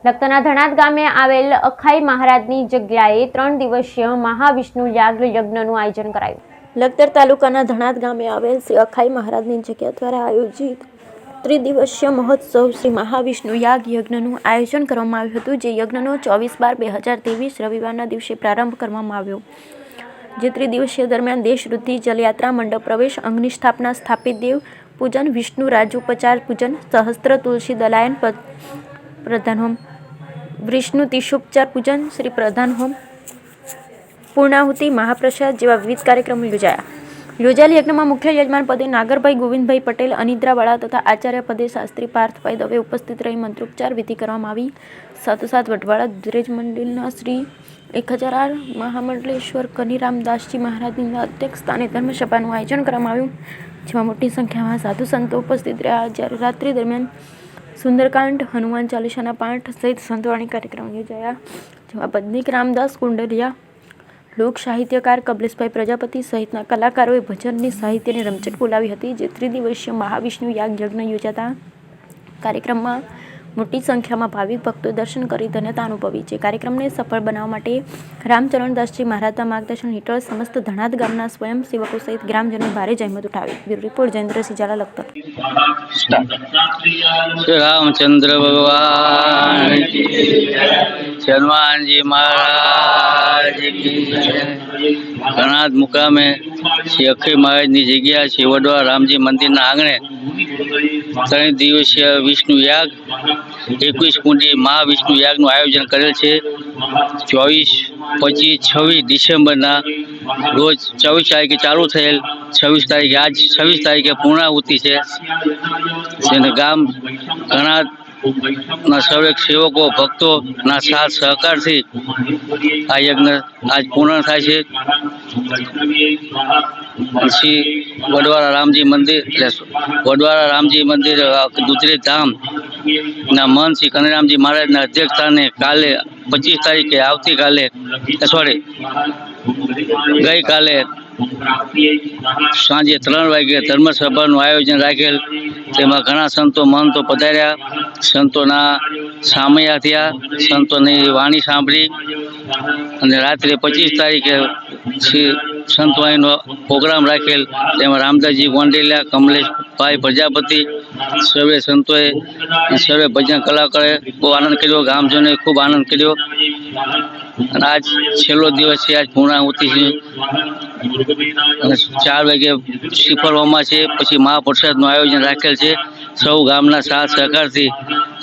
લખતરના ધણાત ગામે આવેલ અખાઈ મહારાજની જગ્યાએ 3 દિવસીય મહાવિષ્ણુ યાગ યજ્ઞનું આયોજન કરાયું। લખતર તાલુકાના ધણાત ગામે આવેલ શ્રી અખાઈ મહારાજની જગ્યા દ્વારા આયોજિત ત્રિદિવસીય મહોત્સવ શ્રી મહાવિષ્ણુ યાગ યજ્ઞનું આયોજન કરવામાં આવ્યું હતું, જે યજ્ઞનો 24/12/2023 રવિવારના દિવસે પ્રારંભ કરવામાં આવ્યો, જે ત્રિદિવસીય દરમિયાન દેશવૃદ્ધિ, જલયાત્રા, મંડપ પ્રવેશ, અગ્નિ સ્થાપના, સ્થાપિત દેવ પૂજન, વિષ્ણુ રાજોપચાર પૂજન, સહસ્ત્ર તુલસી દલાયન પ્રધાન હોમ, વિષ્ણુ તીર્થોપચાર પૂજન, શ્રી પ્રધાન હોમ, પૂર્ણાહુતિ, મહાપ્રસાદ જેવા વિવિધ કાર્યક્રમો યોજાયેલ યજ્ઞમાં મુખ્ય યજમાન પદે નાગરભાઈ ગોવિંદભાઈ પટેલ, અનિદ્રાવાળા તથા આચાર્ય પદે શાસ્ત્રી પાર્થભાઈ દવે ઉપસ્થિત રહી મંત્રોપચાર વિધિ કરવામાં આવી। સાથોસાથ વઢવાડા દુધરેજ મંડળના શ્રી 1000 મહામંડલેશ્વર કનીરામદાસજી મહારાજના અધ્યક્ષ સ્થાને ધર્મસભાનું આયોજન કરવામાં આવ્યું, જેમાં મોટી સંખ્યામાં સાધુ સંતો ઉપસ્થિત રહ્યા। જ્યારે રાત્રિ દરમિયાન સુંદરકાંડ, હનુમાન ચાલીસાના પાઠ સહિત સંતવાણી કાર્યક્રમો યોજાયા, જેમાં પદ્મિક રામદાસ કુંડલિયા, લોક સાહિત્યકાર કબલેશભાઈ પ્રજાપતિ સહિતના કલાકારોએ ભજનની સાહિત્યની રમઝટ બોલાવી હતી। જે ત્રિદિવસીય મહાવિષ્ણુ યાગ યજ્ઞ યોજાતા કાર્યક્રમમાં મોટી સંખ્યામાં ભાવિક ભક્તો દર્શન કરી ધન્યતા અનુભવી છે। કાર્યક્રમને સફળ બનાવવા માટે રામચરણદાસજી મહારાજના માર્ગદર્શન હેઠળ સમસ્ત ધણાત ગામના સ્વયંસેવકો સહિત ગ્રામજનોએ ભારે જહેમત ઉઠાવી। Bureau report Jayendrasinh Zala, Lakhtar. श्री रामचंद्र भगवान की हनुमान जी महाराज की धनात मुकामे श्री अखाई महाराज की जग्या श्री वडवा रामजी मंदिर आंगणे 3 दिवसीय विष्णु याग 21 कुंडी महाविष्णु याग नु आयोजन करेल छे। 24, 25, 26 डिसेम्बर रोज 24 तारीखे चालू थયેલ, 26 तारीखे आज 26 तारीखे पूर्णाहुति है। गाम घना सर्वे सेवको भक्तों साथ सहकार थी आ यज्ञ आज पूर्ण थाय छे। श्री वडवाड़ा रामजी मंदिर दुधरेज धाम ना महंत श्री कनैरामजी महाराज ना अध्यक्ष स्थाने काले 25 तारीखे आवती काले गई काले सांजे 3 वागे धर्मसभाનું आयोजन राखेल। તેમાં ઘણા સંતો મહંતો પધાર્યા, સંતોના સામયા થયા, સંતોની વાણી સાંભળી અને રાત્રે 25 તારીખે સંતવાણીનો પ્રોગ્રામ રાખેલ। તેમાં રામદાસજી ગોંડલિયા, કમલેશભાઈ પ્રજાપતિ સર્વે સંતોએ સર્વે ભજન કલાકારોએ ખૂબ આનંદ કર્યો, ગામજનોએ ખૂબ આનંદ કર્યો। અને આજ છેલ્લો દિવસ છે, આજ પૂર્ણાહુતિ છે અને 4 વાગે શ્રીફળ હોમા છે, પછી મહાપ્રસાદનું આયોજન રાખેલ છે। સૌ ગામના સાથ સહકારથી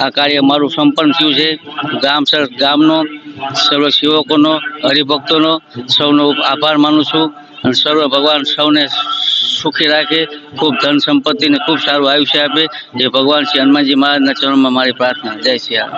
આ કાર્ય મારું સંપન્ન થયું છે। ગામનો સર્વ સેવકોનો, હરિભક્તોનો સૌનો આભાર માનું છું અને સર્વ ભગવાન સૌને સુખી રાખે, ખૂબ ધન સંપત્તિ ને ખૂબ સારું આયુષ્ય આપે, એ ભગવાન શ્રી હનુમાનજી મહારાજના ચરણમાં મારી પ્રાર્થના। જય શ્રી રામ।